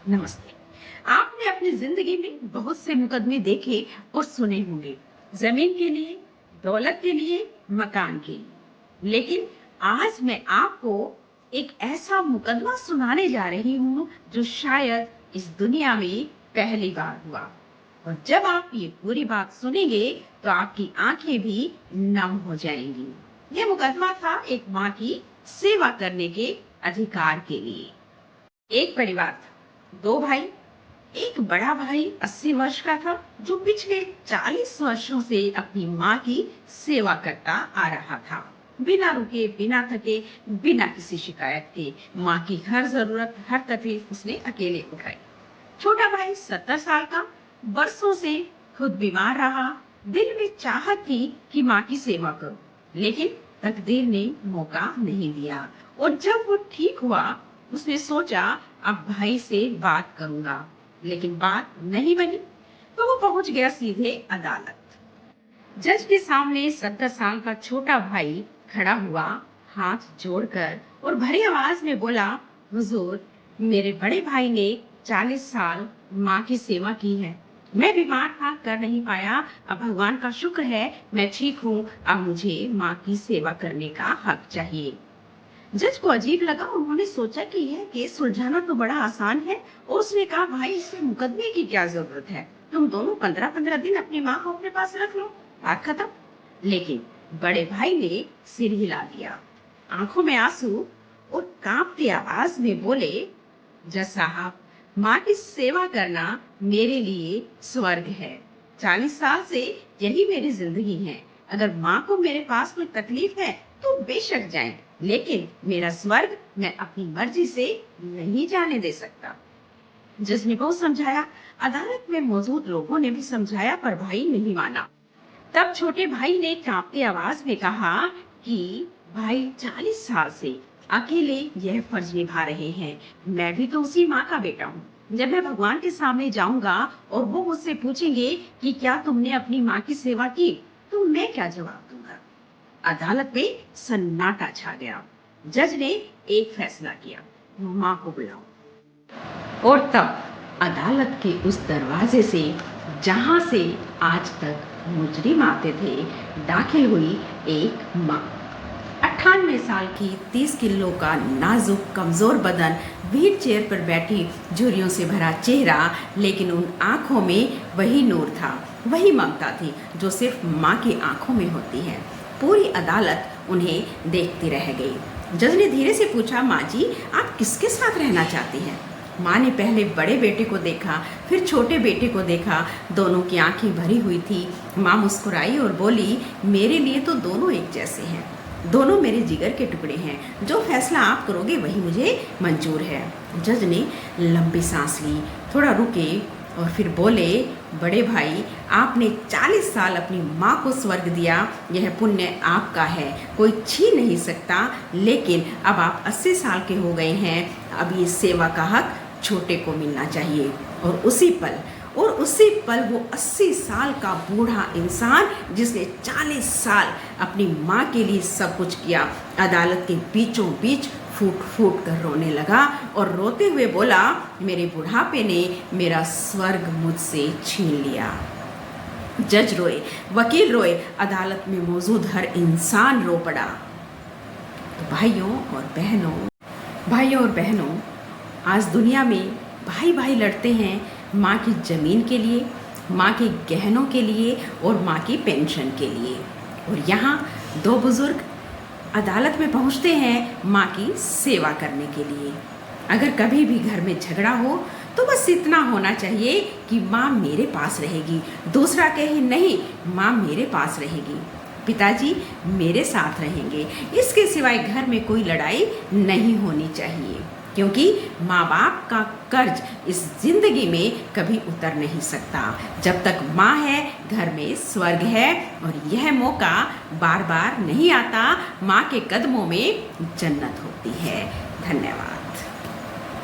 नमस्ते। आपने अपनी जिंदगी में बहुत से मुकदमे देखे और सुने होंगे। जमीन के लिए, दौलत के लिए, मकान के लिए। लेकिन आज मैं आपको एक ऐसा मुकदमा सुनाने जा रही हूँ जो शायद इस दुनिया में पहली बार हुआ। और जब आप ये पूरी बात सुनेंगे तो आपकी आंखें भी नम हो जाएंगी। ये मुकदमा था एक माँ की सेवा करने के अधिकार के लिए। एक परिवार था, दो भाई। एक बड़ा भाई 80 वर्ष का था जो पिछले 40 वर्षों से अपनी माँ की सेवा करता आ रहा था। बिना रुके, बिना थके, बिना किसी शिकायत के माँ की हर जरूरत, हर तकलीफ उसने अकेले उठाई। छोटा भाई 70 साल का, बरसों से खुद बीमार रहा। दिल में चाहत थी कि माँ की सेवा करूं, लेकिन तकदीर ने मौका नहीं दिया। और जब वो ठीक हुआ, उसने सोचा अब भाई से बात करूंगा, लेकिन बात नहीं बनी। तो वो पहुंच गया सीधे अदालत। जज के सामने 70 साल का छोटा भाई खड़ा हुआ, हाथ जोड़कर और भरी आवाज में बोला, हुजूर, मेरे बड़े भाई ने 40 साल माँ की सेवा की है। मैं बीमार था, कर नहीं पाया। अब भगवान का शुक्र है मैं ठीक हूँ। अब मुझे माँ की सेवा करने का हक चाहिए। जज को अजीब लगा। उन्होंने सोचा कि यह केस सुलझाना तो बड़ा आसान है। और उसने कहा, भाई, इसमें मुकदमे की क्या जरूरत है? तुम दोनों 15-15 दिन अपनी माँ को अपने पास रख लो, बात खत्म। लेकिन बड़े भाई ने सिर हिला दिया, आंखों में आंसू, और कांपती आवाज में बोले, जज साहब, माँ की सेवा करना मेरे लिए स्वर्ग है। 40 साल से यही मेरी जिंदगी है। अगर माँ को मेरे पास कोई तकलीफ है तो बेशक जाए, लेकिन मेरा स्वर्ग मैं अपनी मर्जी से नहीं जाने दे सकता। जिसने बहुत समझाया, अदालत में मौजूद लोगों ने भी समझाया, पर भाई नहीं माना। तब छोटे भाई ने कांपती आवाज में कहा कि भाई, 40 साल से अकेले यह फर्ज निभा रहे हैं। मैं भी तो उसी माँ का बेटा हूँ। जब मैं भगवान के सामने जाऊंगा और वो मुझसे पूछेंगे कि क्या तुमने अपनी माँ की सेवा की, तो मैं क्या जवाब दूंगा? अदालत में सन्नाटा छा गया। जज ने एक फैसला किया, माँ को बुलाओ। और तब अदालत के उस दरवाजे से, जहां से आज तक मुजरिम आते थे, दाखिल हुई एक माँ। 98 साल की, 30 किलो का नाजुक कमजोर बदन, व्हील चेयर पर बैठी, झुर्रियों से भरा चेहरा, लेकिन उन आंखों में वही नूर था, वही ममता थी जो सिर्फ माँ की आंखों में होती है। पूरी अदालत उन्हें देखती रह गई। जज ने धीरे से पूछा, माँ जी, आप किसके साथ रहना चाहती हैं? माँ ने पहले बड़े बेटे को देखा, फिर छोटे बेटे को देखा। दोनों की आंखें भरी हुई थी। माँ मुस्कुराई और बोली, मेरे लिए तो दोनों एक जैसे हैं। दोनों मेरे जिगर के टुकड़े हैं। जो फैसला आप करोगे वही मुझे मंजूर है। जज ने लंबी सांस ली, थोड़ा रुके और फिर बोले, बड़े भाई, आपने 40 साल अपनी माँ को स्वर्ग दिया। यह पुण्य आपका है, कोई छीन नहीं सकता। लेकिन अब आप 80 साल के हो गए हैं। अब ये सेवा का हक छोटे को मिलना चाहिए। और उसी पल वो 80 साल का बूढ़ा इंसान, जिसने 40 साल अपनी माँ के लिए सब कुछ किया, अदालत के बीचों बीच फूट फूट कर रोने लगा और रोते हुए बोला, मेरे बुढ़ापे ने मेरा स्वर्ग मुझसे छीन लिया। जज रोए, वकील रोए, अदालत में मौजूद हर इंसान रो पड़ा। तो भाइयों और बहनों, आज दुनिया में भाई भाई लड़ते हैं माँ की जमीन के लिए, माँ के गहनों के लिए और माँ की पेंशन के लिए। और यहाँ दो बुजुर्ग अदालत में पहुँचते हैं माँ की सेवा करने के लिए। अगर कभी भी घर में झगड़ा हो तो बस इतना होना चाहिए कि माँ मेरे पास रहेगी। दूसरा कहे, नहीं, माँ मेरे पास रहेगी, पिताजी मेरे साथ रहेंगे। इसके सिवाय घर में कोई लड़ाई नहीं होनी चाहिए, क्योंकि माँ बाप का कर्ज इस जिंदगी में कभी उतर नहीं सकता। जब तक माँ है, घर में स्वर्ग है। और यह मौका बार बार नहीं आता। माँ के कदमों में जन्नत होती है। धन्यवाद।